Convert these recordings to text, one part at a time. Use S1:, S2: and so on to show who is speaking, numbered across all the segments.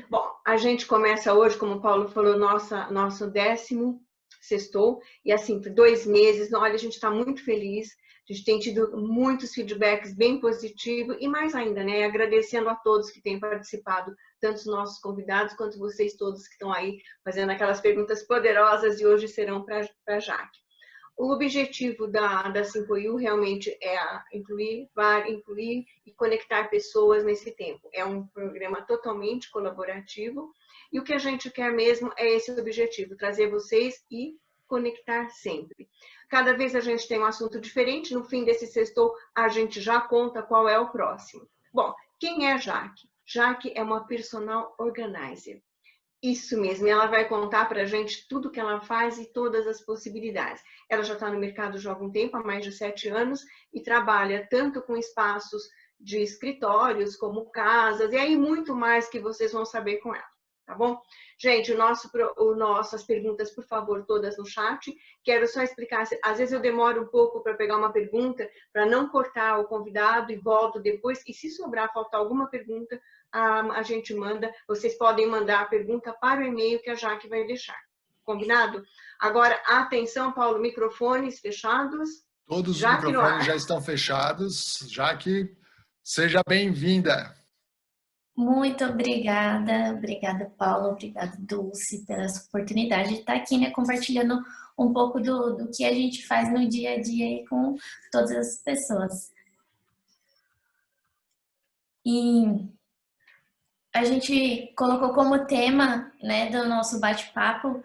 S1: Bom, a gente começa hoje, como o Paulo falou, nosso 10º sextou, e assim, por 2 meses, olha, a gente está muito feliz, a gente tem tido muitos feedbacks bem positivos, e mais ainda, né, agradecendo a todos que têm participado, tanto os nossos convidados, quanto vocês todos que estão aí fazendo aquelas perguntas poderosas, e hoje serão para a Jaque. O objetivo da 5U realmente é incluir e conectar pessoas nesse tempo. É um programa totalmente colaborativo e o que a gente quer mesmo é esse objetivo, trazer vocês e conectar sempre. Cada vez a gente tem um assunto diferente, no fim desse sextou a gente já conta qual é o próximo. Bom, quem é Jaque? Jaque é uma personal organizer. Isso mesmo, ela vai contar para a gente tudo que ela faz e todas as possibilidades. Ela já está no mercado já há algum tempo, há mais de 7 anos, e trabalha tanto com espaços de escritórios, como casas, e aí muito mais que vocês vão saber com ela, tá bom? Gente, as perguntas, por favor, todas no chat. Quero só explicar, às vezes eu demoro um pouco para pegar uma pergunta, para não cortar o convidado e volto depois, e se sobrar, faltar alguma pergunta, a gente manda, vocês podem mandar a pergunta para o e-mail que a Jaque vai deixar. Combinado? Agora, atenção, Paulo, microfones fechados.
S2: Todos os microfones já estão fechados. Jaque, seja bem-vinda.
S3: Muito obrigada. Obrigada, Paulo. Obrigada, Dulce, pela essa oportunidade de estar aqui, né, compartilhando um pouco do que a gente faz no dia a dia aí com todas as pessoas. E a gente colocou como tema, né, do nosso bate-papo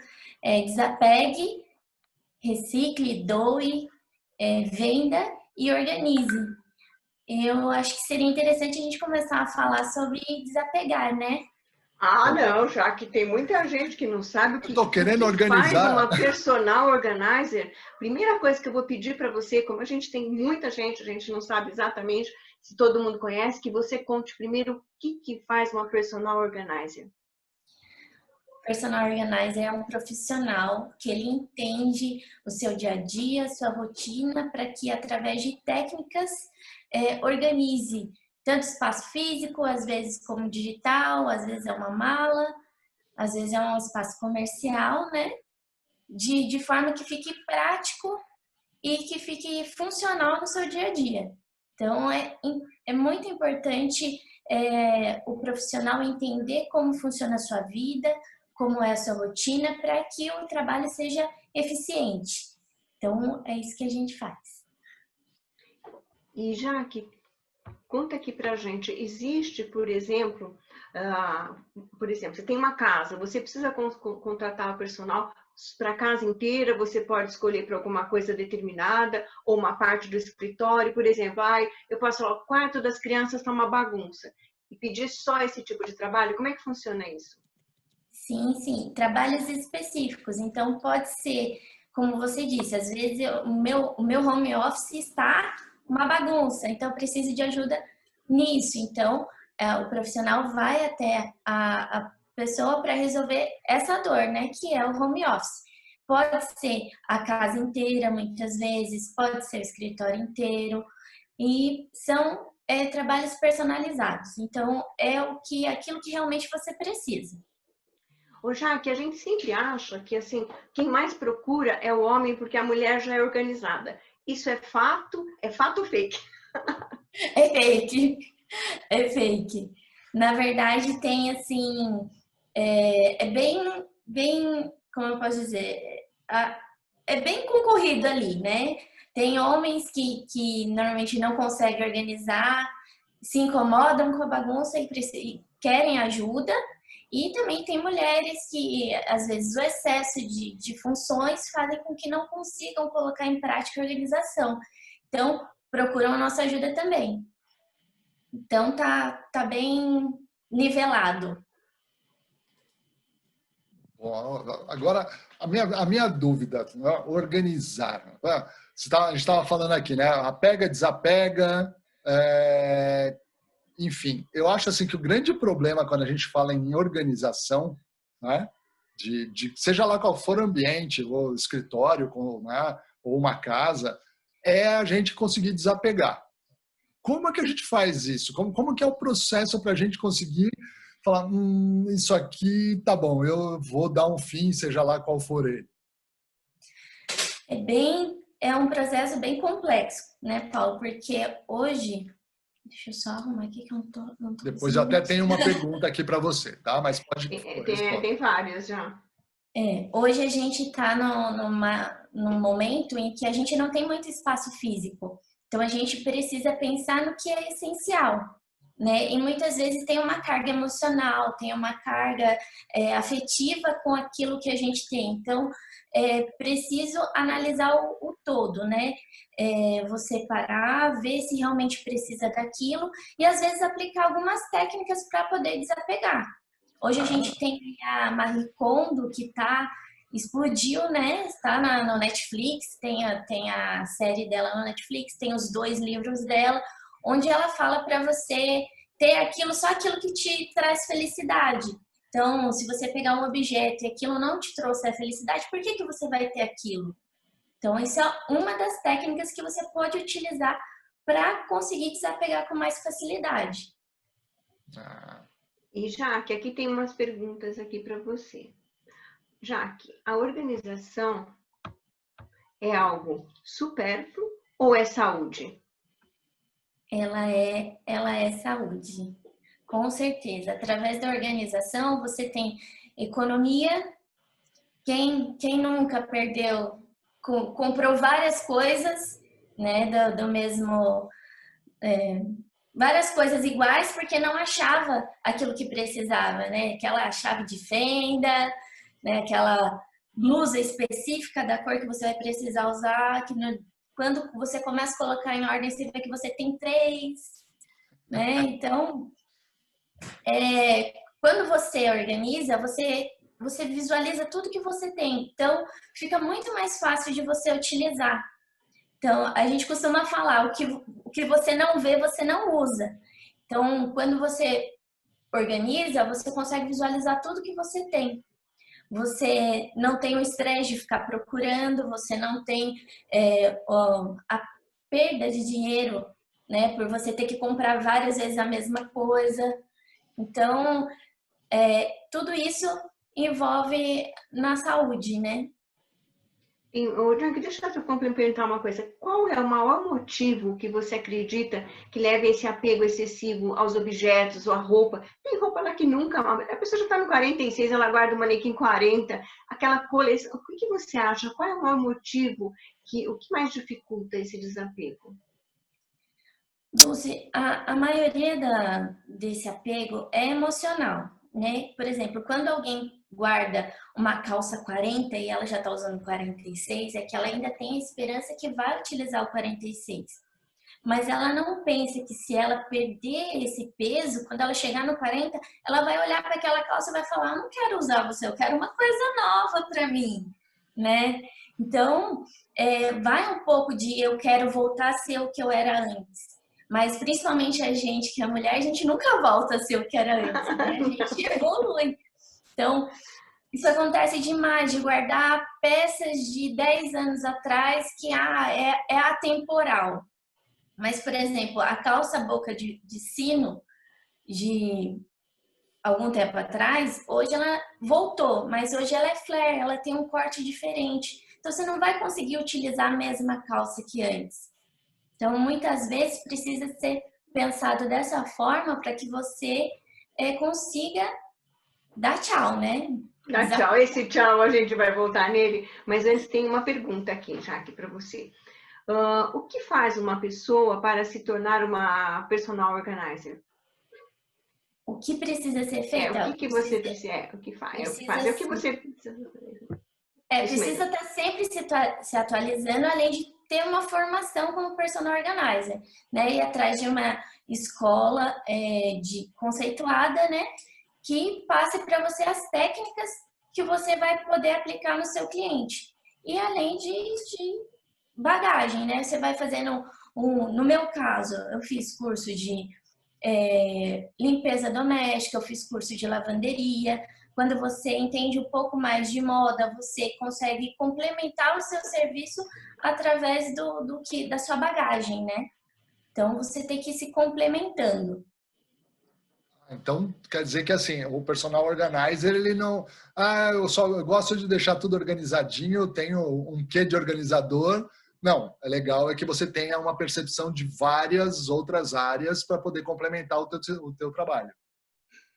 S3: desapegue, recicle, doe, venda e organize. Eu acho que seria interessante a gente começar a falar sobre desapegar, né?
S1: Não, já que tem muita gente que não sabe o que,
S2: organizar.
S1: Faz uma personal organizer. Primeira coisa que eu vou pedir para você, como a gente tem muita gente, a gente não sabe exatamente se todo mundo conhece, que você conte primeiro o que faz uma personal organizer.
S3: Personal organizer é um profissional que ele entende o seu dia a dia, sua rotina, para que através de técnicas organize tanto espaço físico, às vezes como digital, às vezes é uma mala, às vezes é um espaço comercial, né? De forma que fique prático e que fique funcional no seu dia a dia. Então, é muito importante o profissional entender como funciona a sua vida, como é a sua rotina, para que o trabalho seja eficiente. Então, é isso que a gente faz.
S1: E Jaque, conta aqui pra gente, existe, por exemplo, você tem uma casa, você precisa contratar o personal para a casa inteira, você pode escolher para alguma coisa determinada, ou uma parte do escritório, por exemplo, eu posso falar, o quarto das crianças está uma bagunça, e pedir só esse tipo de trabalho, como é que funciona isso?
S3: Sim, trabalhos específicos, então pode ser, como você disse, às vezes o meu home office está uma bagunça, então eu preciso de ajuda nisso, então o profissional vai até a pessoa para resolver essa dor, né, que é o home office. Pode ser a casa inteira, muitas vezes, pode ser o escritório inteiro, e são trabalhos personalizados, então é aquilo que realmente você precisa.
S1: Jaque, a gente sempre acha que assim, quem mais procura é o homem porque a mulher já é organizada. Isso é fato? É fato ou fake?
S3: É fake. É fake. Na verdade, tem assim, bem, como eu posso dizer, é bem concorrido ali, né? Tem homens que normalmente não conseguem organizar, se incomodam com a bagunça e querem ajuda. E também tem mulheres que, às vezes, o excesso de funções fazem com que não consigam colocar em prática a organização. Então, procuram a nossa ajuda também. Então, tá bem nivelado.
S2: Bom, agora, a minha dúvida, organizar. A gente estava falando aqui, né? Apega, desapega, enfim. Eu acho assim que o grande problema quando a gente fala em organização, né? Seja lá qual for o ambiente, ou escritório, né? Ou uma casa, é a gente conseguir desapegar. Como é que a gente faz isso? Como que é o processo para a gente conseguir falar, isso aqui tá bom, eu vou dar um fim, seja lá qual for ele?
S3: É um processo bem complexo, né, Paulo? Porque hoje, deixa eu só arrumar aqui que eu não tô
S2: Depois eu
S3: conseguindo.
S2: até tenho uma pergunta aqui para você, tá? Mas pode responder.
S1: Tem várias já.
S3: Hoje a gente está num momento em que a gente não tem muito espaço físico. Então a gente precisa pensar no que é essencial, né? E muitas vezes tem uma carga emocional, tem uma carga afetiva com aquilo que a gente tem. Então é preciso analisar o todo, né? Você parar, ver se realmente precisa daquilo e às vezes aplicar algumas técnicas para poder desapegar. Hoje a gente tem a Marie Kondo que explodiu, né? Está no Netflix, tem a série dela no Netflix, tem os 2 livros dela, onde ela fala para você ter só aquilo que te traz felicidade. Então, se você pegar um objeto e aquilo não te trouxe a felicidade, por que você vai ter aquilo? Então, isso é uma das técnicas que você pode utilizar para conseguir desapegar com mais facilidade.
S1: E Jaque, aqui tem umas perguntas aqui para você. Jaque, a organização é algo supérfluo ou é saúde?
S3: Ela é saúde, com certeza. Através da organização você tem economia. Quem nunca comprou várias coisas, né, do mesmo várias coisas iguais porque não achava aquilo que precisava, né? Aquela chave de fenda, né? Aquela blusa específica da cor que você vai precisar usar, quando você começa a colocar em ordem, você vê que você tem 3, né? Então, quando você organiza, você visualiza tudo que você tem. Então, fica muito mais fácil de você utilizar. Então, a gente costuma falar, o que você não vê, você não usa. Então, quando você organiza, você consegue visualizar tudo que você tem. Você não tem o estresse de ficar procurando, você não tem a perda de dinheiro, né? Por você ter que comprar várias vezes a mesma coisa. Então, tudo isso envolve na saúde, né?
S1: Deixa eu complementar uma coisa. Qual é o maior motivo que você acredita que leva esse apego excessivo aos objetos ou à roupa? Tem roupa lá que nunca... A pessoa já está no 46, ela guarda o manequim 40, aquela coleção. O que você acha? Qual é o maior motivo? O que mais dificulta esse desapego?
S3: Dulce, a maioria desse apego é emocional, né? Por exemplo, quando alguém guarda uma calça 40 e ela já está usando 46, é que ela ainda tem a esperança que vai utilizar o 46. Mas ela não pensa que se ela perder esse peso, quando ela chegar no 40, ela vai olhar para aquela calça e vai falar, não quero usar você, eu quero uma coisa nova para mim, né? Então, vai um pouco de eu quero voltar a ser o que eu era antes. Mas principalmente a gente que é mulher, a gente nunca volta a ser o que era antes, né? A gente evolui. Então, isso acontece demais, de guardar peças de 10 anos atrás que é atemporal. Mas, por exemplo, a calça boca de sino de algum tempo atrás, hoje ela voltou, mas hoje ela é flare, ela tem um corte diferente. Então, você não vai conseguir utilizar a mesma calça que antes. Então, muitas vezes precisa ser pensado dessa forma para que você consiga dar tchau, né?
S1: Dá tchau. Esse tchau a gente vai voltar nele. Mas antes tem uma pergunta aqui, Jaque, para você. O que faz uma pessoa para se tornar uma personal organizer?
S3: O que precisa ser feito?
S1: O que você precisa? O que faz? É o que você precisa.
S3: Precisa estar sempre se atualizando, além de ter uma formação como personal organizer, né? Ir atrás de uma escola conceituada, né? Que passe para você as técnicas que você vai poder aplicar no seu cliente. E além de bagagem, né? Você vai fazendo no meu caso, eu fiz curso de limpeza doméstica, eu fiz curso de lavanderia. Quando você entende um pouco mais de moda, você consegue complementar o seu serviço através da sua bagagem, né? Então, você tem que ir se complementando.
S2: Então, quer dizer que assim, o personal organizer, ele não... eu gosto de deixar tudo organizadinho, eu tenho um quê de organizador. Não, é legal é que você tenha uma percepção de várias outras áreas para poder complementar o teu trabalho.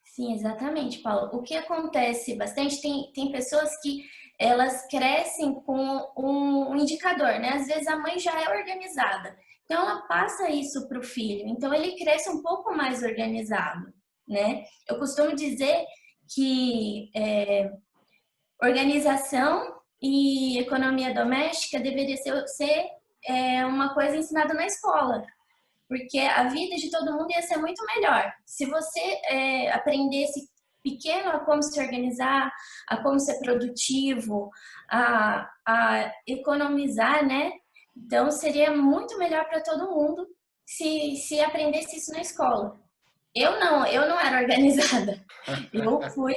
S3: Sim, exatamente, Paulo. O que acontece bastante, tem pessoas que elas crescem com um indicador, né? Às vezes a mãe já é organizada, então ela passa isso para o filho, então ele cresce um pouco mais organizado, né? Eu costumo dizer que organização e economia doméstica deveria ser uma coisa ensinada na escola, porque a vida de todo mundo ia ser muito melhor. Se você aprendesse pequeno a como se organizar, a como ser produtivo, a economizar, né? Então, seria muito melhor para todo mundo se aprendesse isso na escola. Eu não era organizada. Eu fui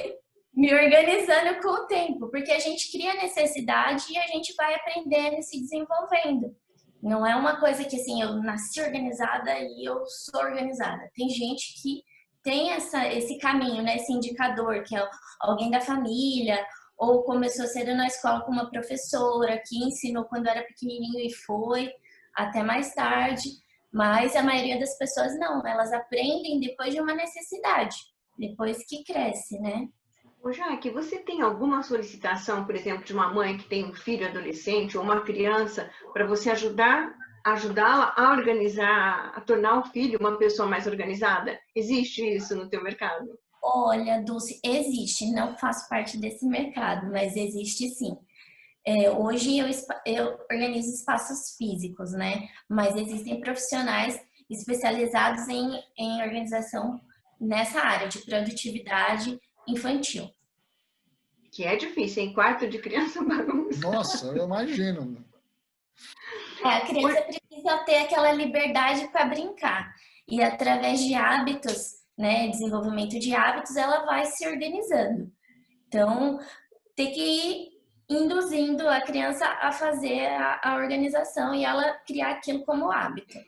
S3: me organizando com o tempo, porque a gente cria necessidade e a gente vai aprendendo e se desenvolvendo. Não é uma coisa que assim, eu nasci organizada e eu sou organizada. Tem gente que tem esse caminho, né? Esse indicador, que é alguém da família, ou começou cedo na escola com uma professora que ensinou quando era pequenininho e foi até mais tarde. Mas a maioria das pessoas não, elas aprendem depois de uma necessidade, depois que cresce, né?
S1: Ô, Jaque, você tem alguma solicitação, por exemplo, de uma mãe que tem um filho adolescente ou uma criança, para você ajudá-la a organizar, a tornar o filho uma pessoa mais organizada? Existe isso no teu mercado?
S3: Olha, Dulce, existe, não faço parte desse mercado, mas existe sim. Hoje eu organizo espaços físicos, né? Mas existem profissionais especializados em organização nessa área de produtividade infantil.
S1: Que é difícil, em quarto de criança bagunça.
S2: Nossa, eu imagino.
S3: A criança precisa ter aquela liberdade para brincar. E através de hábitos, né, desenvolvimento de hábitos, ela vai se organizando. Então, tem que ir induzindo a criança a fazer a organização e ela criar aquilo como hábito.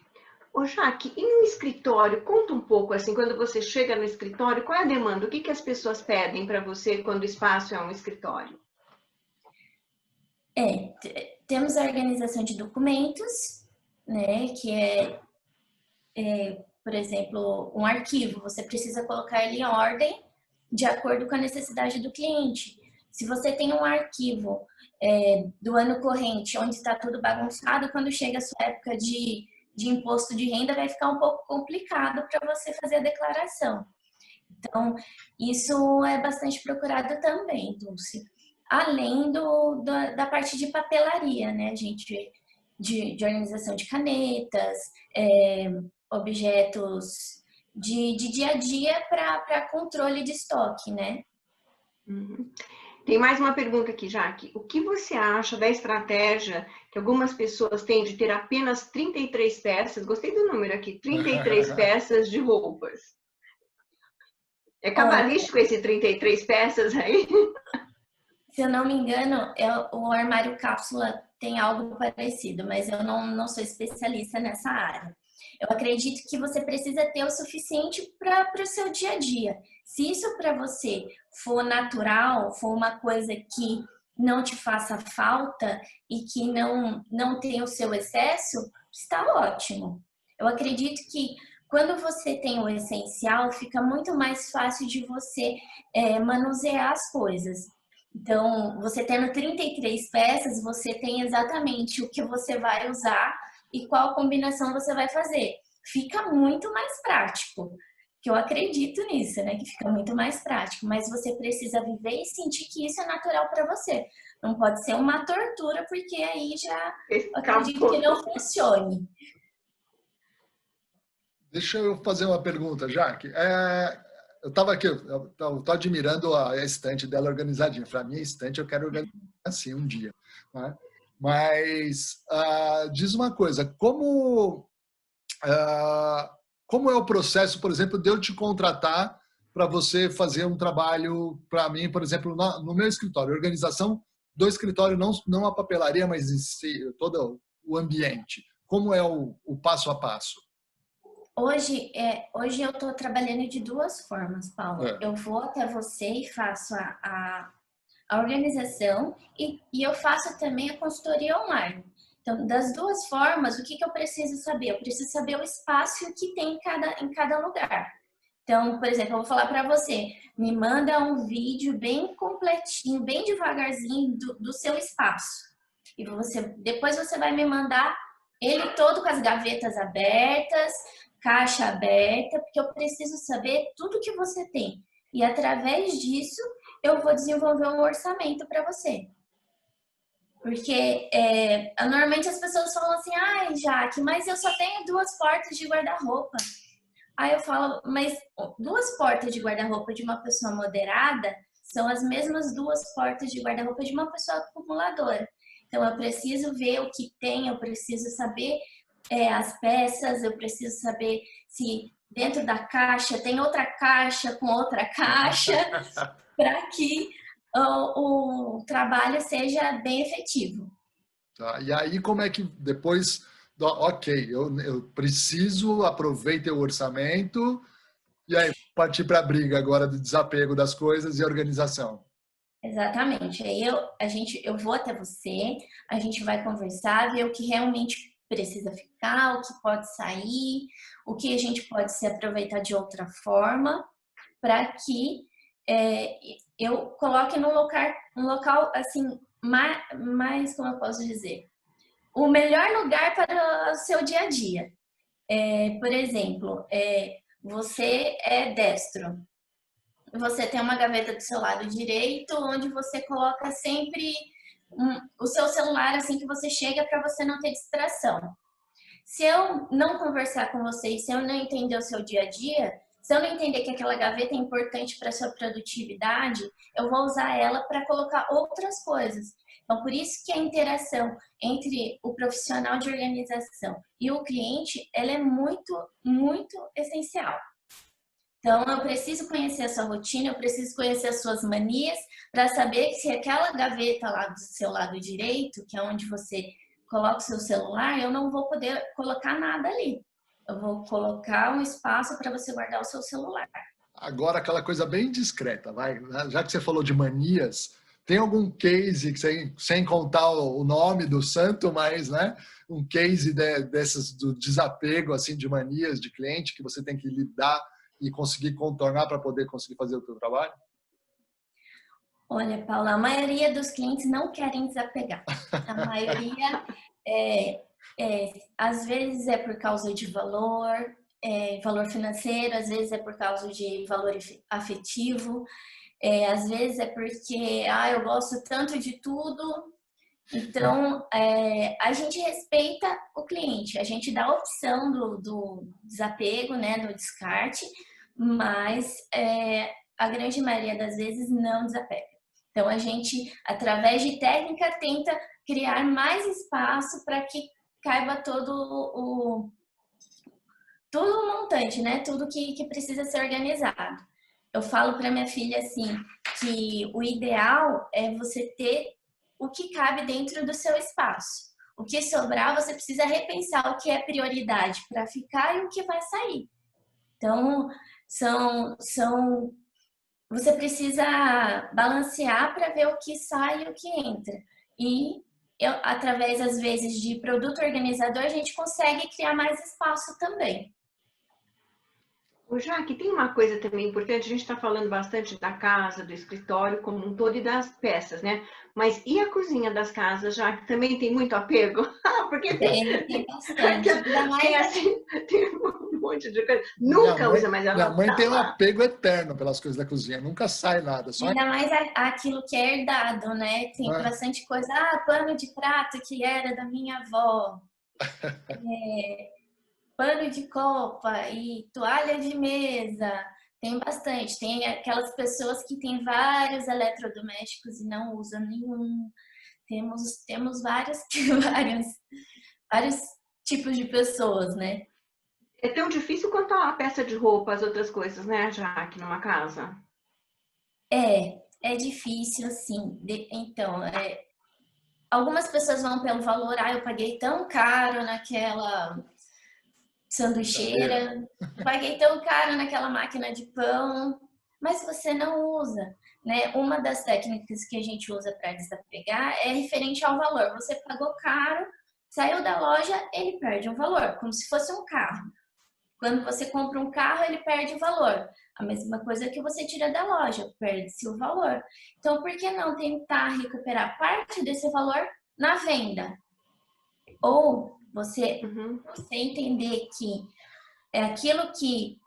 S1: Ô, Jaque, e no escritório? Conta um pouco, assim, quando você chega no escritório, qual é a demanda? O que as pessoas pedem para você quando o espaço é um escritório?
S3: Temos a organização de documentos, né, que por exemplo, um arquivo. Você precisa colocar ele em ordem de acordo com a necessidade do cliente. Se você tem um arquivo do ano corrente, onde está tudo bagunçado, quando chega a sua época de imposto de renda, vai ficar um pouco complicado para você fazer a declaração. Então, isso é bastante procurado também, Dulce. Além da parte de papelaria, né, gente? De organização de canetas, objetos de dia a dia para controle de estoque, né?
S1: Uhum. Tem mais uma pergunta aqui, Jaque. O que você acha da estratégia que algumas pessoas têm de ter apenas 33 peças? Gostei do número aqui, 33 peças de roupas. É cabalístico esse 33 peças aí?
S3: Se eu não me engano, o armário cápsula tem algo parecido, mas eu não sou especialista nessa área. Eu acredito que você precisa ter o suficiente para o seu dia a dia. Se isso para você for natural, for uma coisa que não te faça falta e que não tem o seu excesso, está ótimo. Eu acredito que quando você tem o essencial, fica muito mais fácil de você manusear as coisas. Então, você tendo 33 peças, você tem exatamente o que você vai usar e qual combinação você vai fazer. Fica muito mais prático, que eu acredito nisso, né? Que fica muito mais prático, mas você precisa viver e sentir que isso é natural para você. Não pode ser uma tortura, porque aí já acredito que não funcione.
S2: Deixa eu fazer uma pergunta, Jaque. Eu estava aqui, eu estou admirando a estante dela organizadinha. Para a minha estante, eu quero organizar assim um dia. Né? Mas diz uma coisa, como é o processo, por exemplo, de eu te contratar para você fazer um trabalho para mim, por exemplo, no meu escritório, organização do escritório, não a papelaria, mas em si, todo o ambiente. Como é o passo a passo?
S3: Hoje eu estou trabalhando de duas formas, Paulo.
S2: É.
S3: Eu vou até você e faço a organização e eu faço também a consultoria online. Então, das duas formas, o que eu preciso saber? Eu preciso saber o espaço que tem em cada lugar. Então, por exemplo, eu vou falar para você, me manda um vídeo bem completinho, bem devagarzinho do seu espaço. E depois você vai me mandar ele todo com as gavetas abertas, caixa aberta, porque eu preciso saber tudo que você tem. E através disso, eu vou desenvolver um orçamento para você. Porque normalmente as pessoas falam assim, ai, Jaque, mas eu só tenho 2 portas de guarda-roupa. Aí eu falo, mas 2 portas de guarda-roupa de uma pessoa moderada são as mesmas 2 portas de guarda-roupa de uma pessoa acumuladora. Então eu preciso ver o que tem, eu preciso saber as peças, eu preciso saber se dentro da caixa tem outra caixa com outra caixa, para que o trabalho seja bem efetivo.
S2: Tá? E aí, como é que depois... Ok, eu preciso, aproveitei o orçamento, e aí partir para a briga agora do desapego das coisas e organização.
S3: Exatamente. Aí eu vou até você, a gente vai conversar, ver o que realmente precisa ficar, o que pode sair, o que a gente pode se aproveitar de outra forma, para que eu coloque num local assim, mais, como eu posso dizer, o melhor lugar para o seu dia a dia. Por exemplo, você é destro. Você tem uma gaveta do seu lado direito, onde você coloca sempre o seu celular assim que você chega, para você não ter distração. Se eu não conversar com você, se eu não entender o seu dia a dia, se eu não entender que aquela gaveta é importante para a sua produtividade, eu vou usar ela para colocar outras coisas. Então, por isso que a interação entre o profissional de organização e o cliente, ela é muito, muito essencial. Então, eu preciso conhecer a sua rotina, eu preciso conhecer as suas manias, para saber que se aquela gaveta lá do seu lado direito, que é onde você coloca o seu celular, eu não vou poder colocar nada ali. Eu vou colocar um espaço para você guardar o seu celular.
S2: Agora, aquela coisa bem discreta, vai. Já que você falou de manias, tem algum case, que sem contar o nome do santo, mas, né, um case dessas do desapego, assim, de manias de cliente que você tem que lidar e conseguir contornar para poder conseguir fazer o seu trabalho?
S3: Olha, Paula, a maioria dos clientes não querem desapegar. A maioria, às vezes é por causa de valor financeiro, às vezes é por causa de valor afetivo, às vezes é porque eu gosto tanto de tudo. Então, a gente respeita o cliente, a gente dá a opção do desapego, né, do descarte, mas a grande maioria das vezes não desapega. Então, a gente, através de técnica, tenta criar mais espaço para que caiba todo o montante, né? Tudo que precisa ser organizado. Eu falo para minha filha assim, que o ideal é você ter o que cabe dentro do seu espaço. O que sobrar, você precisa repensar o que é prioridade para ficar e o que vai sair. Então, você precisa balancear para ver o que sai e o que entra. E através, às vezes, de produto organizador, a gente consegue criar mais espaço também.
S1: Ô, Jaque, tem uma coisa também importante, a gente está falando bastante da casa, do escritório como um todo e das peças, né? Mas e a cozinha das casas, Jaque, também tem muito apego? Porque
S3: tem bastante.
S1: tem um monte de coisa. Nunca usa, mas ela
S2: minha mãe
S1: tá
S2: tem um
S1: lá.
S2: apego eterno pelas coisas da cozinha, nunca sai nada.
S3: Ainda mais aquilo que é herdado, né? Tem bastante coisa. Pano de prato que era da minha avó. Pano de copa e toalha de mesa. Tem bastante. Tem aquelas pessoas que têm vários eletrodomésticos e não usam nenhum. Temos vários tipos de pessoas, né?
S1: É tão difícil quanto a peça de roupa, as outras coisas, né, Jaque, numa casa?
S3: É difícil, assim. Então, algumas pessoas vão pelo valor. Eu paguei tão caro sanduicheira, paguei tão caro naquela máquina de pão, mas você não usa, né? Uma das técnicas que a gente usa para desapegar é referente ao valor. Você pagou caro, saiu da loja, ele perde o valor, como se fosse um carro. Quando você compra um carro, ele perde o valor. A mesma coisa que você tira da loja, perde-se o valor. Então, por que não tentar recuperar parte desse valor na venda? Ou você entender que é aquilo que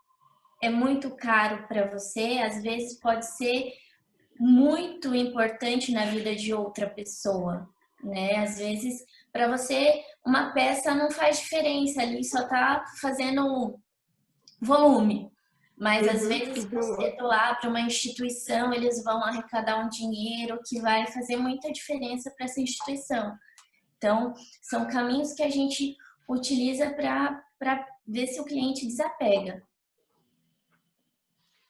S3: é muito caro para você, às vezes pode ser muito importante na vida de outra pessoa, né? Às vezes, para você, uma peça não faz diferença ali, só tá fazendo volume. Mas às vezes você doar para uma instituição, eles vão arrecadar um dinheiro que vai fazer muita diferença para essa instituição. Então, são caminhos que a gente utiliza para ver se o cliente desapega.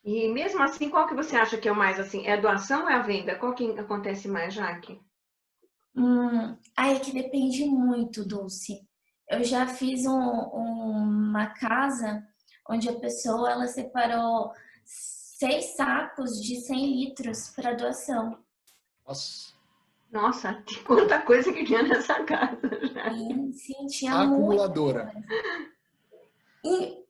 S1: E mesmo assim, qual que você acha que é o mais assim? É a doação ou é a venda? Qual que acontece mais, Jaque?
S3: É que depende muito, Dulce. Eu já fiz uma casa onde a pessoa ela separou 6 sacos de 100 litros para doação.
S2: Nossa,
S1: quanta coisa que tinha nessa casa.
S3: Sim, tinha
S2: a acumuladora.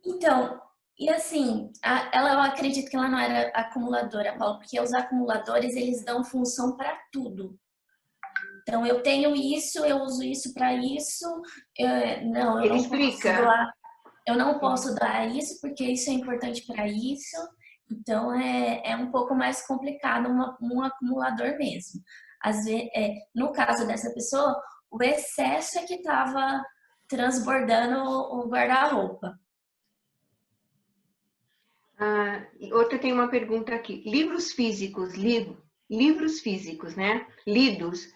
S3: Então, e assim, eu acredito que ela não era acumuladora, Paulo, porque os acumuladores, eles dão função para tudo. Então, eu tenho isso, eu uso isso para isso. Eu não posso doar. Eu não posso dar isso porque isso é importante para isso. Então, é um pouco mais complicado um acumulador mesmo. Às vezes, no caso dessa pessoa, o excesso é que estava transbordando o guarda-roupa.
S1: Outra tem uma pergunta aqui. Livros físicos, né?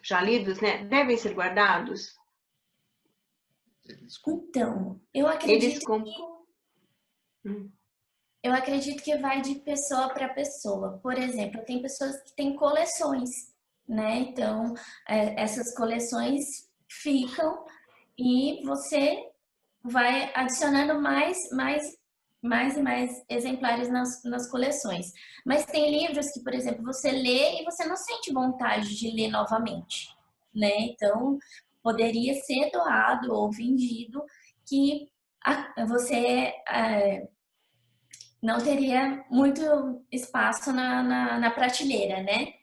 S1: Já lidos, né? Devem ser guardados?
S3: Então, eu acredito que vai de pessoa para pessoa. Por exemplo, tem pessoas que têm coleções, né? Então, essas coleções ficam e você vai adicionando mais e mais exemplares nas coleções. Mas tem livros que, por exemplo, você lê e você não sente vontade de ler novamente, né? Então, poderia ser doado ou vendido que você não teria muito espaço na prateleira, né?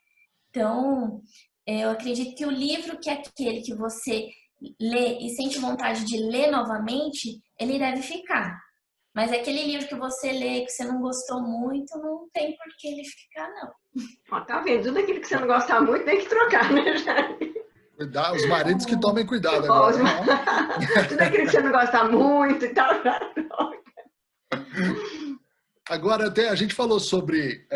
S3: Então, eu acredito que o livro que é aquele que você lê e sente vontade de ler novamente, ele deve ficar. Mas aquele livro que você lê que você não gostou muito, não tem por que ele ficar, não.
S1: Ó, tá vendo? Tudo aquilo que você não gosta muito tem que trocar, né, Jaque?
S2: Os maridos que tomem cuidado agora.
S1: Tudo aquilo que você não gosta muito e tal, troca.
S2: Agora, a gente falou sobre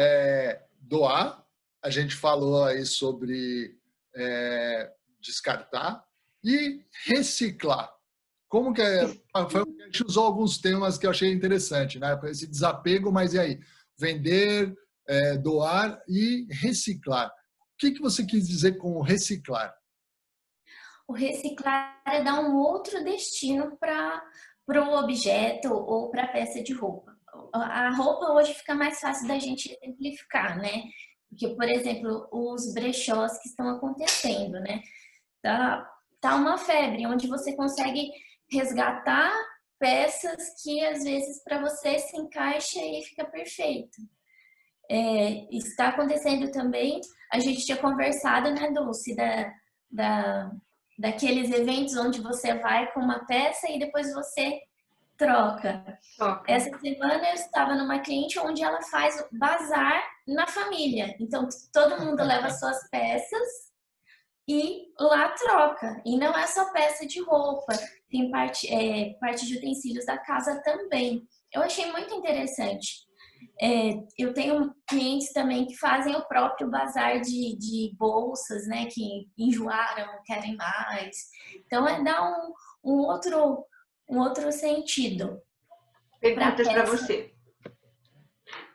S2: doar, a gente falou aí sobre descartar e reciclar. Como que a gente usou alguns temas que eu achei interessante, né? Esse desapego, mas e aí? Vender, doar e reciclar. O que você quis dizer com reciclar?
S3: O reciclar é dar um outro destino para o objeto ou para a peça de roupa. A roupa hoje fica mais fácil da gente exemplificar, né? Porque, por exemplo, os brechós que estão acontecendo, né? Tá uma febre onde você consegue resgatar peças que às vezes para você se encaixa e fica perfeito. Está acontecendo também, a gente tinha conversado, né, Dulce, daqueles eventos onde você vai com uma peça e depois você troca. Essa semana eu estava numa cliente onde ela faz bazar na família. Então, todo mundo leva suas peças e lá troca. E não é só peça de roupa, tem parte de utensílios da casa também. Eu achei muito interessante. Eu tenho clientes também que fazem o próprio bazar de bolsas, né? Que enjoaram, querem mais. Então, dá um outro sentido.
S1: Perguntas para você.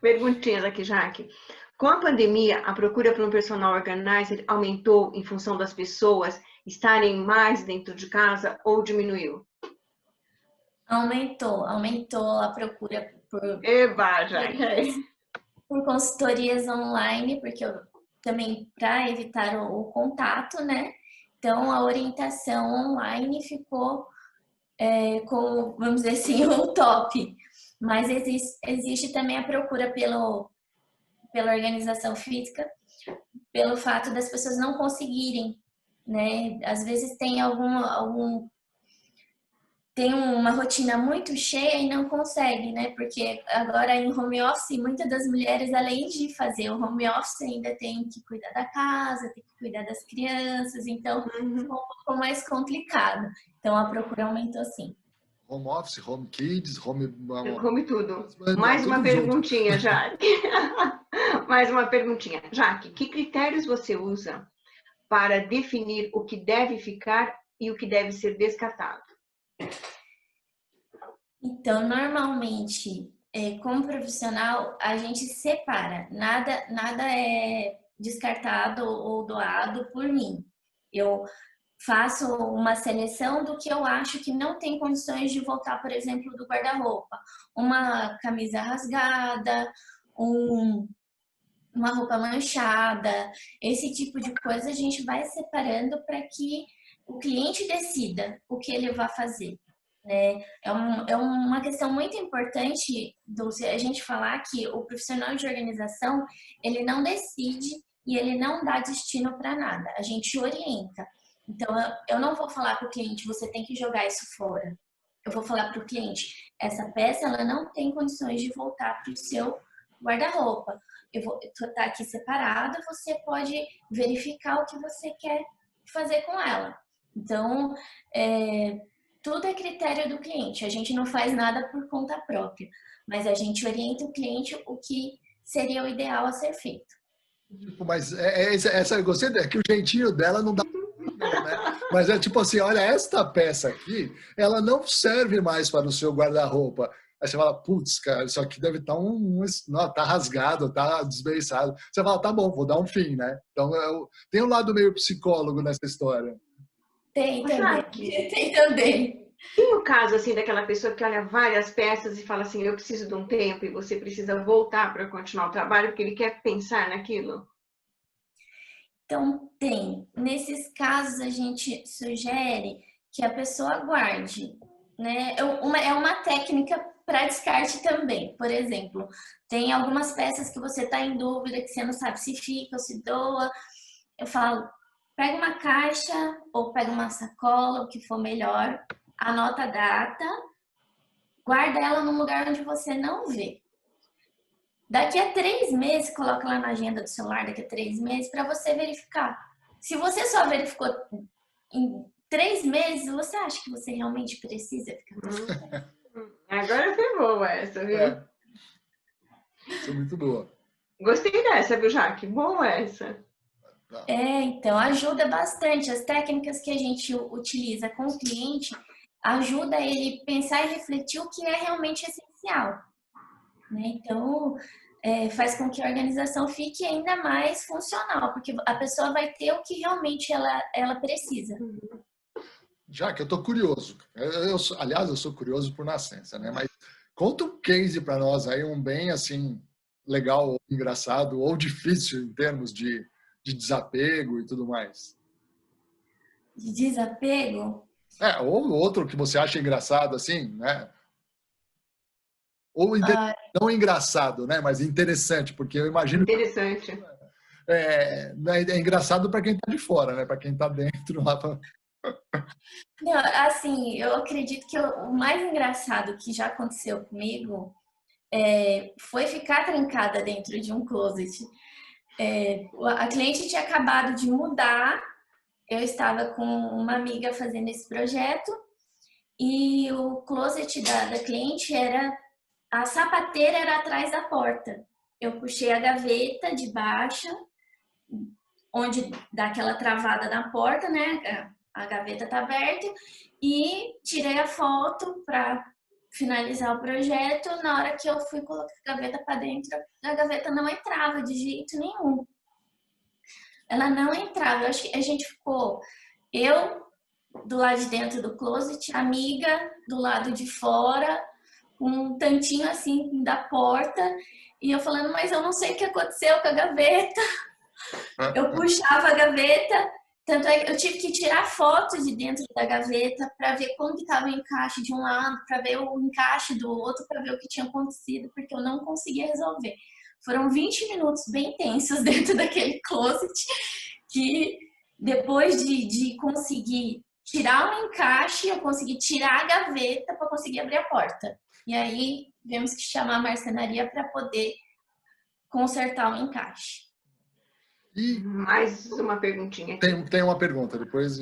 S1: Perguntinhas aqui, Jaque. Com a pandemia, a procura por um personal organizer aumentou em função das pessoas estarem mais dentro de casa ou diminuiu?
S3: Aumentou a procura
S1: Eba, Jaque.
S3: por consultorias online, porque eu também para evitar o contato, né? Então a orientação online ficou como, vamos dizer assim, o top. Mas existe também a procura pela organização física, pelo fato das pessoas não conseguirem, né? Às vezes tem uma rotina muito cheia e não consegue, né? Porque agora em home office, muitas das mulheres, além de fazer o home office, ainda tem que cuidar da casa, tem que cuidar das crianças, então ficou um pouco mais complicado. Então a procura aumentou sim.
S2: Home office, home kids, home...
S1: Come tudo.
S2: Não,
S1: Mais uma
S2: tudo junto.
S1: perguntinha, Jaque. Mais uma perguntinha. Jaque, que critérios você usa para definir o que deve ficar e o que deve ser descartado?
S3: Então, normalmente, como profissional, a gente separa. Nada é descartado ou doado por mim. Eu faço uma seleção do que eu acho que não tem condições de voltar, por exemplo, do guarda-roupa. Uma camisa rasgada, uma roupa manchada, esse tipo de coisa a gente vai separando para que o cliente decida o que ele vai fazer. Né? É uma questão muito importante a gente falar que o profissional de organização ele não decide e ele não dá destino para nada, a gente orienta. Então, eu não vou falar para o cliente, você tem que jogar isso fora. Eu vou falar para o cliente, essa peça ela não tem condições de voltar para o seu guarda-roupa. Eu vou estar aqui separado, você pode verificar o que você quer fazer com ela. Então, tudo é critério do cliente. A gente não faz nada por conta própria, mas a gente orienta o cliente o que seria o ideal a ser feito.
S2: Mas eu gostei, é que o jeitinho dela não dá não, né? Mas é tipo assim, olha, esta peça aqui, ela não serve mais para o seu guarda-roupa. Aí você fala, putz, cara, isso aqui deve estar não, tá rasgado, tá desbeiçado. Você fala, tá bom, vou dar um fim, né? Então, tem um lado meio psicólogo nessa história.
S3: Tem também. Tem também.
S1: Tem o caso assim daquela pessoa que olha várias peças e fala assim, eu preciso de um tempo e você precisa voltar para continuar o trabalho porque ele quer pensar naquilo?
S3: Então, tem. Nesses casos, a gente sugere que a pessoa aguarde, né? É uma técnica para descarte também. Por exemplo, tem algumas peças que você está em dúvida, que você não sabe se fica ou se doa. Eu falo, pega uma caixa ou pega uma sacola, o que for melhor, anota a data, guarda ela num lugar onde você não vê. Daqui a 3 meses, coloca lá na agenda do celular, daqui a 3 meses, para você verificar. Se você só verificou em 3 meses, você acha que você realmente precisa ficar?
S1: Agora foi boa essa, viu?
S2: Isso é muito boa.
S1: Gostei dessa, viu, Jaque? Boa essa.
S3: Então, ajuda bastante. As técnicas que a gente utiliza com o cliente ajuda ele pensar e refletir o que é realmente essencial. Né? Então, faz com que a organização fique ainda mais funcional, porque a pessoa vai ter o que realmente ela precisa.
S2: Já que eu estou curioso. Aliás, eu sou curioso por nascença, né? Mas conta um case para nós aí, um bem assim, legal, ou engraçado, ou difícil em termos de desapego e tudo mais.
S3: De desapego?
S2: Ou outro que você acha engraçado, assim, né? Ou não engraçado, né? Mas interessante, porque eu imagino
S1: interessante.
S2: Que é engraçado para quem está de fora, né? Para quem está dentro lá.
S3: Não, assim, eu acredito que o mais engraçado que já aconteceu comigo foi ficar trancada dentro de um closet. A cliente tinha acabado de mudar, eu estava com uma amiga fazendo esse projeto e o closet da cliente a sapateira era atrás da porta. Eu puxei a gaveta de baixo, onde dá aquela travada na porta, né? A gaveta tá aberta e tirei a foto para finalizar o projeto. Na hora que eu fui colocar a gaveta para dentro, a gaveta não entrava de jeito nenhum. Ela não entrava. Eu acho que a gente ficou, eu, do lado de dentro do closet, amiga do lado de fora, um tantinho assim da porta, e eu falando, mas eu não sei o que aconteceu com a gaveta. Eu puxava a gaveta, tanto é que eu tive que tirar foto de dentro da gaveta para ver como que estava o encaixe de um lado, para ver o encaixe do outro, para ver o que tinha acontecido, porque eu não conseguia resolver. Foram 20 minutos bem tensos dentro daquele closet, que depois de conseguir tirar o encaixe, eu consegui tirar a gaveta para conseguir abrir a porta. E aí, tivemos que chamar a marcenaria para poder consertar o encaixe.
S2: E
S1: Mais uma perguntinha aqui.
S2: tem uma pergunta, depois...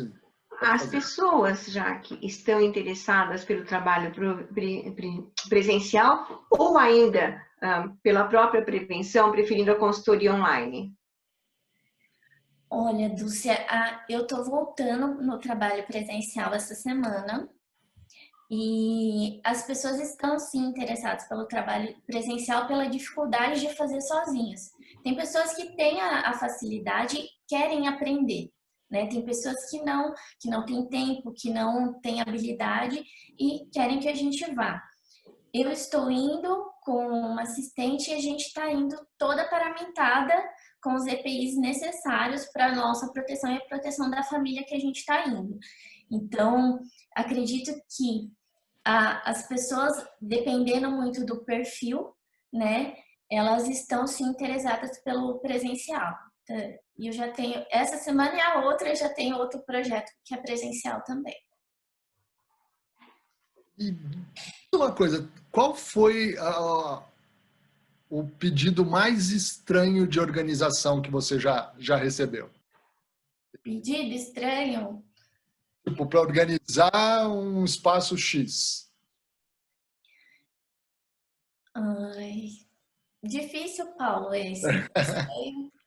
S1: As pessoas, já que estão interessadas pelo trabalho presencial ou ainda pela própria prevenção, preferindo a consultoria online?
S3: Olha, Dulcia, eu tô voltando no trabalho presencial essa semana e as pessoas estão sim interessadas pelo trabalho presencial pela dificuldade de fazer sozinhas. Tem pessoas que têm a facilidade e querem aprender, né? Tem pessoas que não têm tempo, que não têm habilidade e querem que a gente vá. Eu estou indo com uma assistente e a gente está indo toda paramentada com os EPIs necessários para a nossa proteção e a proteção da família que a gente está indo. Então, acredito que as pessoas, dependendo muito do perfil, né, elas estão sim interessadas pelo presencial. E eu já tenho, essa semana e a outra, eu já tenho outro projeto que é presencial também.
S2: E uma coisa, qual foi o pedido mais estranho de organização que você já recebeu?
S3: Pedido estranho?
S2: Tipo, para organizar um espaço X.
S3: Ai, difícil, Paulo, esse.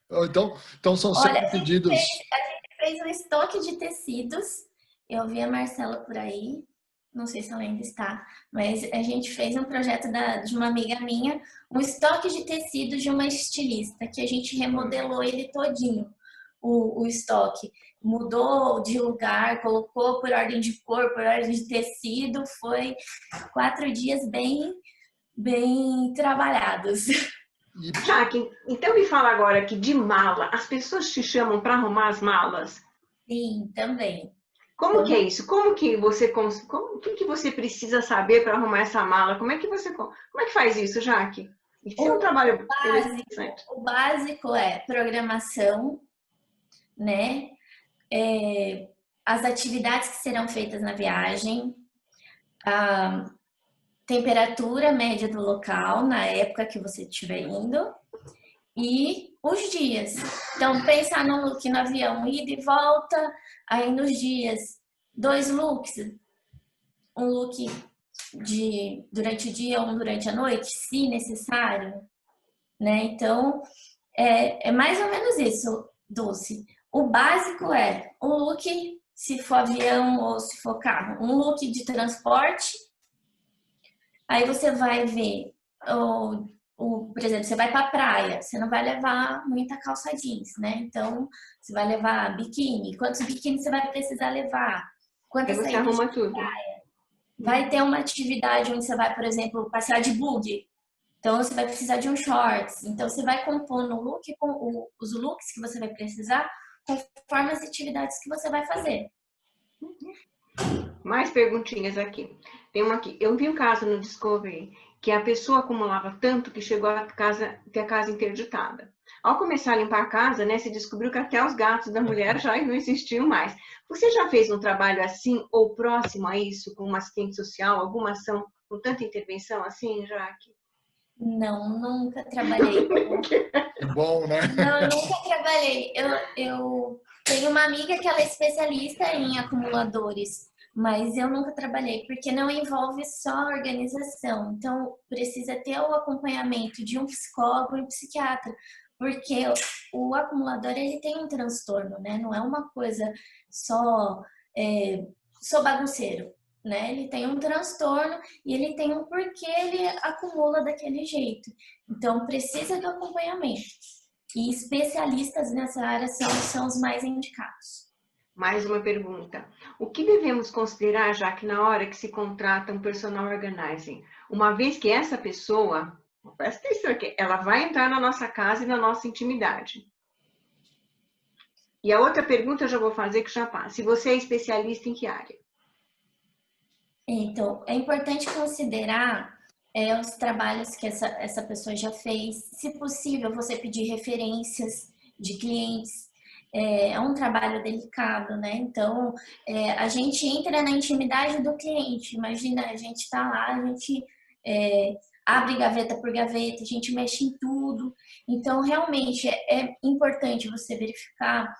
S2: Então são
S3: Olha,
S2: sempre pedidos...
S3: a gente fez um estoque de tecidos. Eu vi a Marcela por aí, não sei se ela ainda está, mas a gente fez um projeto de uma amiga minha, um estoque de tecidos de uma estilista, que a gente remodelou ele todinho, o estoque. Mudou de lugar, colocou por ordem de cor, por ordem de tecido, foi 4 dias bem trabalhados.
S1: Jaque, então me fala agora que de mala, as pessoas te chamam para arrumar as malas?
S3: Sim, também.
S1: Como que é isso? Como que você precisa saber para arrumar essa mala? Como é que faz isso, Jaque? Isso é um trabalho interessante.
S3: O básico é programação, né? As atividades que serão feitas na viagem, a temperatura média do local na época que você estiver indo e os dias. Então, pensar no look no avião, ida e volta, aí nos dias, 2 looks, um look durante o dia, um durante a noite, se necessário, né? Então, é mais ou menos isso, Dulce. O básico é um look, se for avião ou se for carro, um look de transporte. Aí você vai ver, por exemplo, você vai para a praia, você não vai levar muita calça jeans, né? Então, você vai levar biquíni. Quantos biquínis você vai precisar levar? Quantas
S1: Aí você
S3: saídas
S1: arruma
S3: de
S1: tudo.
S3: praia? Vai ter uma atividade onde você vai, por exemplo, passear de buggy. Então, você vai precisar de um shorts. Então, você vai compondo o look com os looks que você vai precisar conforme as atividades que você vai fazer.
S1: Mais perguntinhas aqui. Tem uma aqui. Eu vi um caso no Discovery que a pessoa acumulava tanto que chegou a ter a casa interditada. Ao começar a limpar a casa, né, se descobriu que até os gatos da mulher já não existiam mais. Você já fez um trabalho assim ou próximo a isso com uma assistente social, alguma ação com tanta intervenção assim, Jaque?
S3: Não, nunca trabalhei.
S2: Que bom, né?
S3: Não, eu nunca trabalhei. Eu tenho uma amiga que ela é especialista em acumuladores, mas eu nunca trabalhei, porque não envolve só a organização. Então, precisa ter o acompanhamento de um psicólogo e um psiquiatra, porque o acumulador, ele tem um transtorno, né? Não é uma coisa só bagunceiro, né? Ele tem um transtorno e ele tem um porquê ele acumula daquele jeito. Então, precisa do acompanhamento. E especialistas nessa área são os mais indicados.
S1: Mais uma pergunta. O que devemos considerar, já que na hora que se contrata um personal organizer, uma vez que essa pessoa, presta atenção aqui, ela vai entrar na nossa casa e na nossa intimidade. E a outra pergunta eu já vou fazer que já passa. Se você é especialista em que área?
S3: Então, é importante considerar os trabalhos que essa pessoa já fez. Se possível, você pedir referências de clientes. É um trabalho delicado, né? Então, a gente entra na intimidade do cliente. Imagina, a gente está lá, a gente abre gaveta por gaveta, a gente mexe em tudo. Então, realmente, é importante você verificar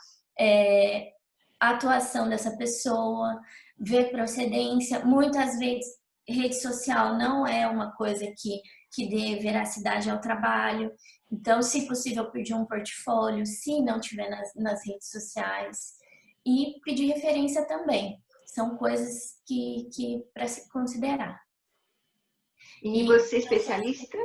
S3: a atuação dessa pessoa, ver procedência. Muitas vezes, rede social não é uma coisa que dê veracidade ao trabalho. Então, se possível, pedir um portfólio, se não tiver nas redes sociais. E pedir referência também. São coisas que para se considerar.
S1: E você é especialista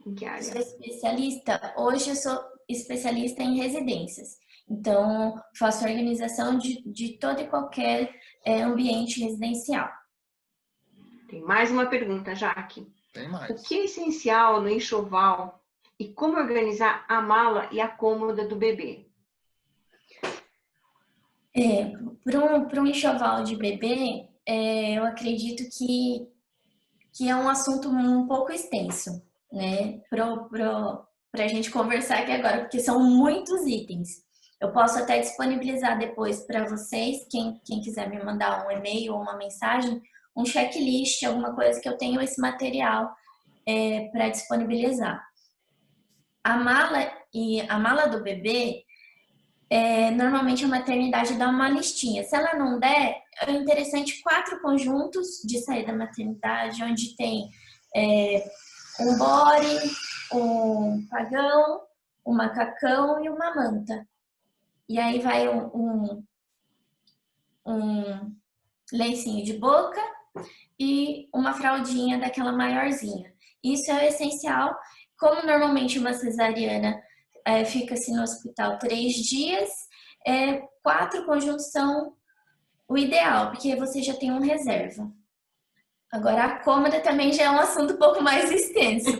S1: em que área?
S3: Sou especialista. Hoje eu sou especialista em residências. Então, faço a organização de todo e qualquer ambiente residencial.
S1: Tem mais uma pergunta, Jaque.
S2: Tem mais.
S1: O que é essencial no enxoval e como organizar a mala e a cômoda do bebê?
S3: Para um enxoval de bebê, eu acredito que é um assunto um pouco extenso, né? Para a gente conversar aqui agora, porque são muitos itens. Eu posso até disponibilizar depois para vocês, quem quiser me mandar um e-mail ou uma mensagem, um checklist, alguma coisa que eu tenho esse material para disponibilizar. A mala do bebê, normalmente a maternidade dá uma listinha. Se ela não der, é interessante 4 conjuntos de saída da maternidade, onde tem um body, um pagão, um macacão e uma manta. E aí vai um lencinho de boca e uma fraldinha daquela maiorzinha. Isso é o essencial. Como normalmente uma cesariana fica-se no hospital 3 dias, 4 conjuntos são o ideal, porque você já tem um reserva. Agora, a cômoda também já é um assunto um pouco mais extenso.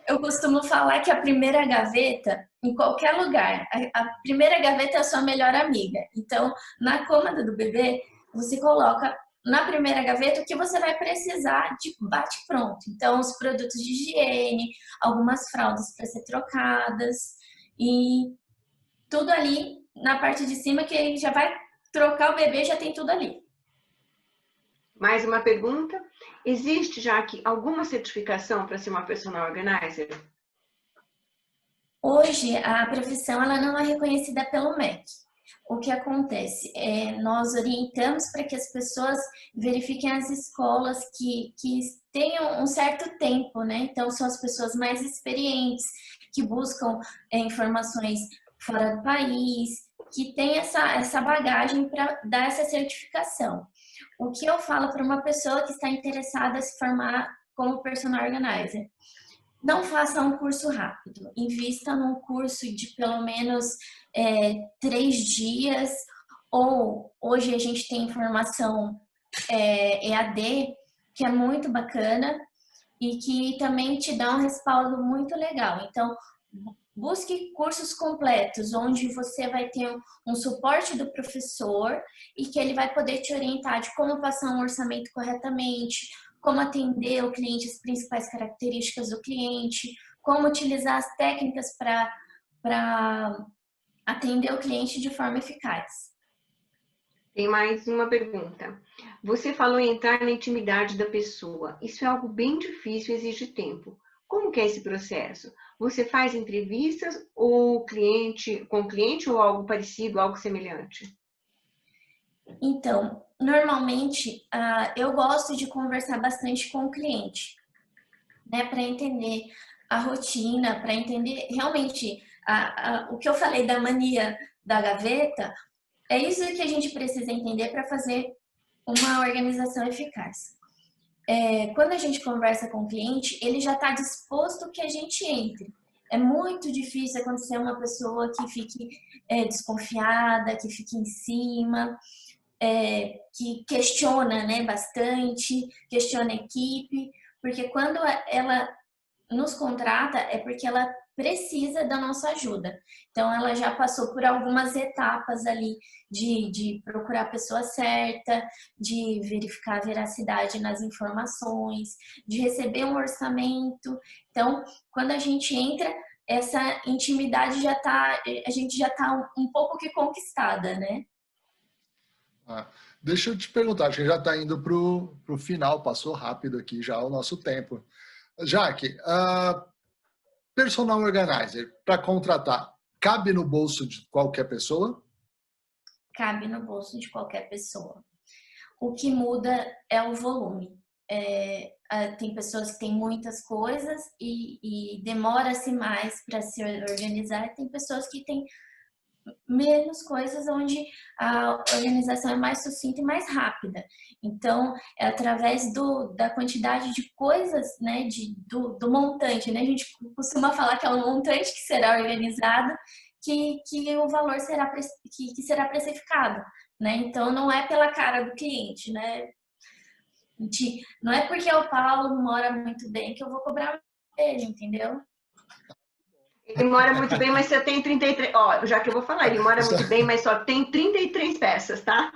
S3: Eu costumo falar que a primeira gaveta, em qualquer lugar, a primeira gaveta é a sua melhor amiga. Então, na cômoda do bebê, você coloca na primeira gaveta o que você vai precisar de bate-pronto. Então, os produtos de higiene, algumas fraldas para ser trocadas e tudo ali na parte de cima que ele já vai trocar o bebê, já tem tudo ali.
S1: Mais uma pergunta. Existe já aqui alguma certificação para ser uma personal organizer?
S3: Hoje, a profissão ela não é reconhecida pelo MEC. O que acontece? Nós orientamos para que as pessoas verifiquem as escolas que tenham um certo tempo, né? Então, são as pessoas mais experientes, que buscam informações fora do país, que têm essa bagagem para dar essa certificação. O que eu falo para uma pessoa que está interessada em se formar como personal organizer? Não faça um curso rápido, invista num curso de pelo menos 3 dias, ou hoje a gente tem formação EAD, que é muito bacana e que também te dá um respaldo muito legal. Então, busque cursos completos, onde você vai ter um suporte do professor e que ele vai poder te orientar de como passar um orçamento corretamente, como atender o cliente, as principais características do cliente, como utilizar as técnicas para atender o cliente de forma eficaz.
S1: Tem mais uma pergunta. Você falou em entrar na intimidade da pessoa. Isso é algo bem difícil e exige tempo. Como que é esse processo? Você faz entrevistas com o cliente ou algo parecido, algo semelhante?
S3: Então, normalmente, eu gosto de conversar bastante com o cliente, né, para entender a rotina, para entender realmente o que eu falei da mania da gaveta, é isso que a gente precisa entender para fazer uma organização eficaz. Quando a gente conversa com o cliente, ele já está disposto que a gente entre. É muito difícil acontecer uma pessoa que fique desconfiada, que fique em cima, que questiona, né, bastante, questiona a equipe, porque quando ela nos contrata é porque ela precisa da nossa ajuda. Então, ela já passou por algumas etapas ali de procurar a pessoa certa, de verificar a veracidade nas informações, de receber um orçamento. Então, quando a gente entra, essa intimidade a gente já está um pouco que conquistada, né?
S2: Deixa eu te perguntar, acho que já está indo para o final, passou rápido aqui já o nosso tempo. Jaque, personal organizer, para contratar, cabe no bolso de qualquer pessoa?
S3: Cabe no bolso de qualquer pessoa. O que muda é o volume. Tem pessoas que têm muitas coisas e demora-se mais para se organizar. Tem pessoas que têm menos coisas, onde a organização é mais sucinta e mais rápida. Então, é através da quantidade de coisas, né, do montante, né? A gente costuma falar que é um montante que será organizado, que o valor será precificado, né? Então, não é pela cara do cliente, né? Não é porque o Paulo mora muito bem que eu vou cobrar dele, entendeu?
S1: Ele mora muito bem, mas só tem 33. Ó, já que eu vou falar, ele mora muito bem, mas só tem 33 peças, tá?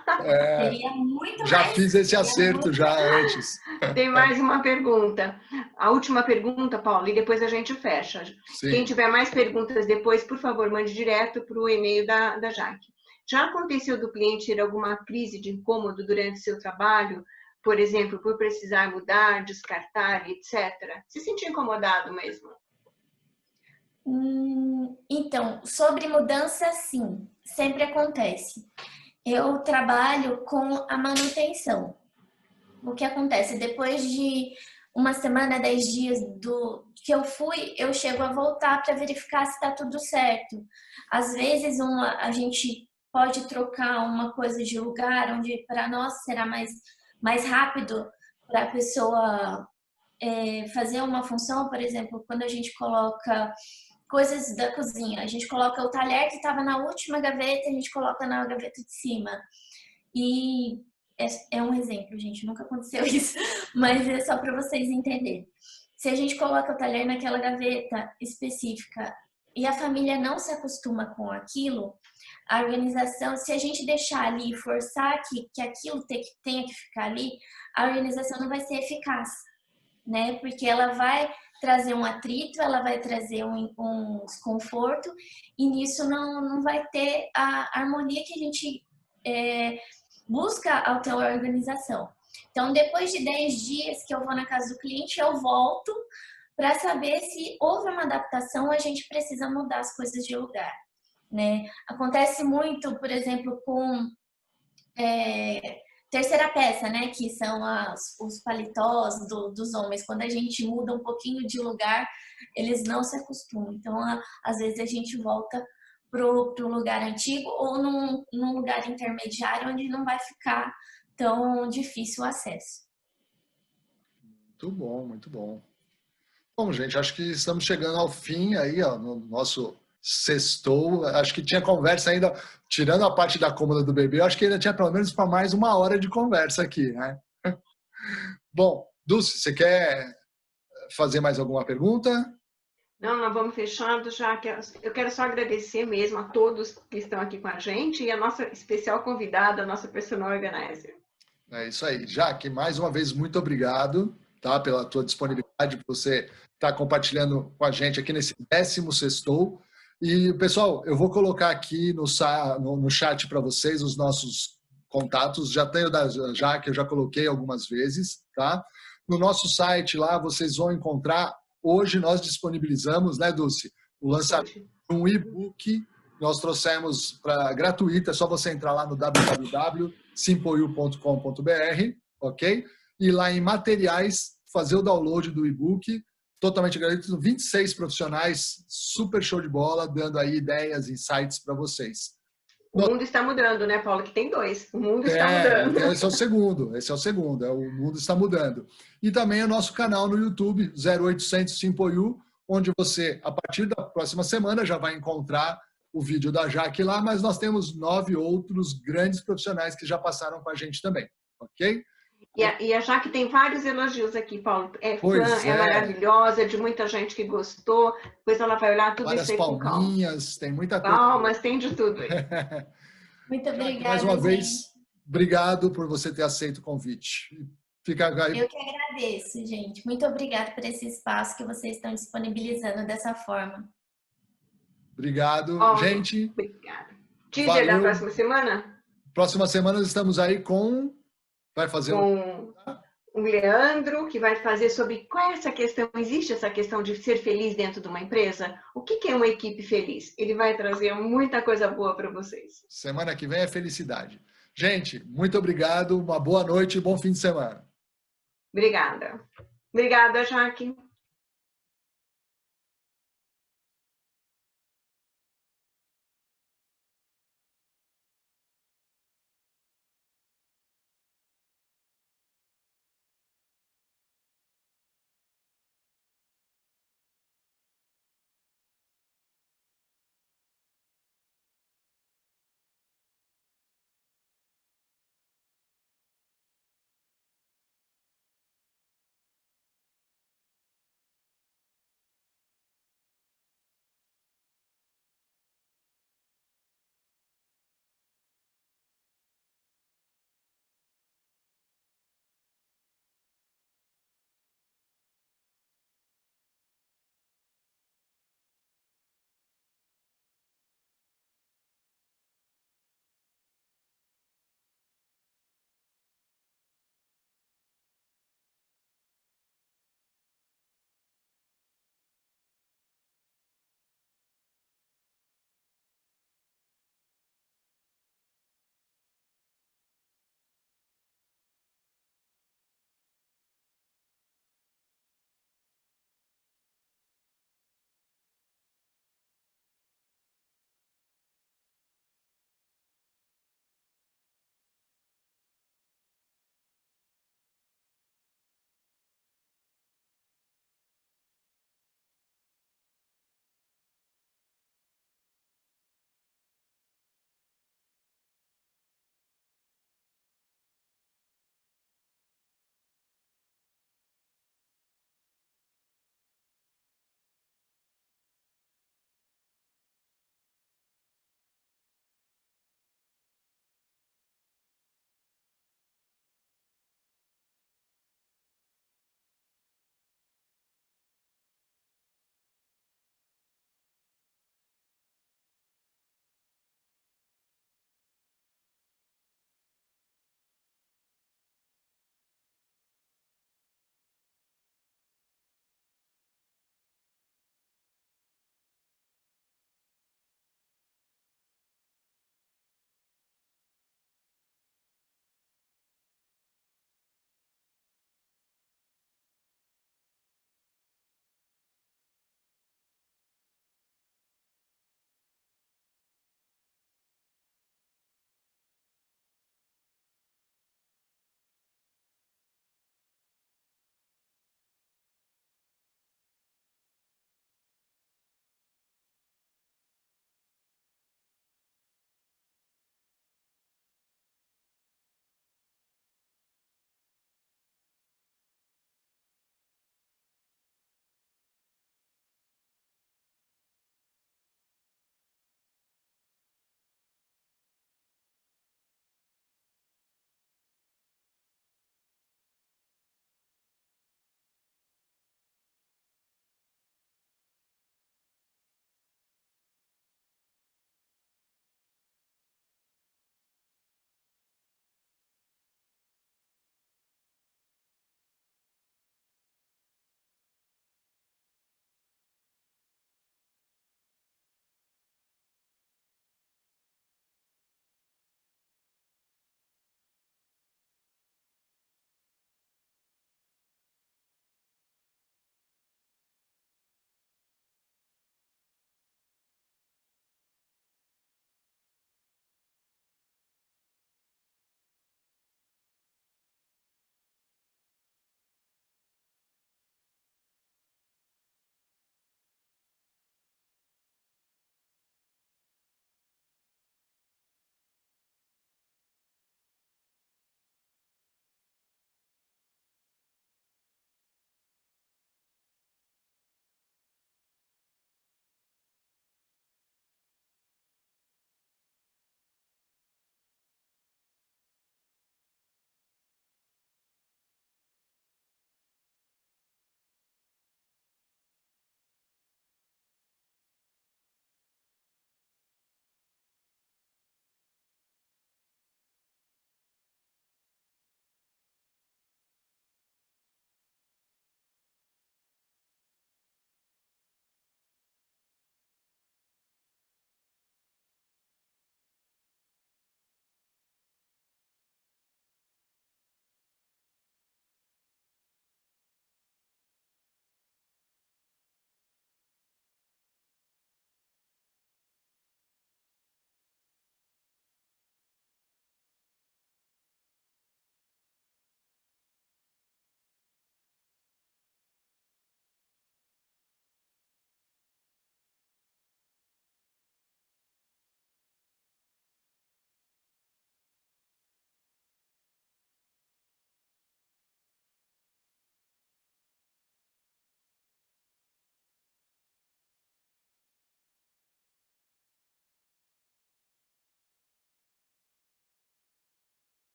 S3: Seria muito
S2: já
S3: mais.
S2: Fiz esse acerto já antes.
S1: Tem mais uma pergunta. A última pergunta, Paulo, e depois a gente fecha.
S2: Sim.
S1: Quem tiver mais perguntas depois, por favor, mande direto para o e-mail da Jaque. Já aconteceu do cliente ter alguma crise de incômodo durante seu trabalho? Por exemplo, por precisar mudar, descartar, etc. Se sentir incomodado mesmo?
S3: Então, sobre mudança, sim, sempre acontece. Eu trabalho com a manutenção. O que acontece? Depois de uma semana, 10 dias que eu fui, eu chego a voltar para verificar se está tudo certo. Às vezes, a gente pode trocar uma coisa de lugar, onde para nós será mais rápido para a pessoa fazer uma função. Por exemplo, quando a gente coloca coisas da cozinha, a gente coloca o talher que estava na última gaveta, a gente coloca na gaveta de cima. E é um exemplo, gente, nunca aconteceu isso, mas é só para vocês entenderem. Se a gente coloca o talher naquela gaveta específica e a família não se acostuma com aquilo, a organização, se a gente deixar ali e forçar que aquilo tenha que ficar ali, a organização não vai ser eficaz, né? Porque ela vai trazer um atrito, ela vai trazer um desconforto, e nisso não vai ter a harmonia que a gente busca ao ter a organização. Então, depois de 10 dias que eu vou na casa do cliente, eu volto para saber se houve uma adaptação ou a gente precisa mudar as coisas de lugar, né? Acontece muito, por exemplo, com terceira peça, né? Que são os paletós dos homens. Quando a gente muda um pouquinho de lugar, eles não se acostumam. Então, às vezes a gente volta pro lugar antigo ou num lugar intermediário onde não vai ficar tão difícil o acesso.
S2: Muito bom, muito bom. Bom, gente, acho que estamos chegando ao fim aí, ó, no nosso sextou. Acho que tinha conversa ainda, tirando a parte da cômoda do bebê, acho que ainda tinha pelo menos para mais 1 hora de conversa aqui, né? Bom, Dulce, você quer fazer mais alguma pergunta?
S1: Não, nós vamos fechando já. Eu quero só agradecer mesmo a todos que estão aqui com a gente e a nossa especial convidada, a nossa personal organizer.
S2: É isso aí. Jaque, mais uma vez, muito obrigado, tá, pela tua disponibilidade, por você estar compartilhando com a gente aqui nesse 10º Sextou. E, pessoal, eu vou colocar aqui no chat para vocês os nossos contatos. Já tenho da Jaque, eu já coloquei algumas vezes, tá? No nosso site lá, vocês vão encontrar. Hoje nós disponibilizamos, né, Dulce, o lançamento de um e-book. Nós trouxemos para gratuito, é só você entrar lá no www.simpleu.com.br, ok? E lá em materiais, fazer o download do e-book, totalmente gratuito, 26 profissionais, super show de bola, dando aí ideias, insights para vocês.
S1: O mundo está mudando, né, Paulo? Que tem 2. O mundo está mudando.
S2: Esse é o segundo, o mundo está mudando. E também o nosso canal no YouTube, 0800 Simple You, onde você, a partir da próxima semana, já vai encontrar o vídeo da Jaque lá, mas nós temos 9 outros grandes profissionais que já passaram com a gente também, ok?
S1: E a Jaque tem vários elogios aqui, Paulo. É fã,
S2: Pois
S1: é maravilhosa, de muita gente que gostou. Depois ela vai olhar tudo
S2: várias
S1: isso aí com calma.
S2: palminhas, tem muita coisa.
S1: Palmas, tem de tudo aí.
S3: Muito obrigada,
S2: mais uma
S3: gente.
S2: vez, obrigado por você ter aceito o convite. Fica aí.
S3: Eu que agradeço, gente. Muito obrigada por esse espaço que vocês estão disponibilizando dessa forma.
S2: Obrigado, gente.
S1: Obrigada. Teaser da próxima semana?
S2: Próxima semana estamos aí com... Vai fazer
S1: com o Leandro, que vai fazer sobre qual é essa questão, existe essa questão de ser feliz dentro de uma empresa? O que é uma equipe feliz? Ele vai trazer muita coisa boa para vocês.
S2: Semana que vem é felicidade. Gente, muito obrigado, uma boa noite e bom fim de semana.
S1: Obrigada. Obrigada, Jaque.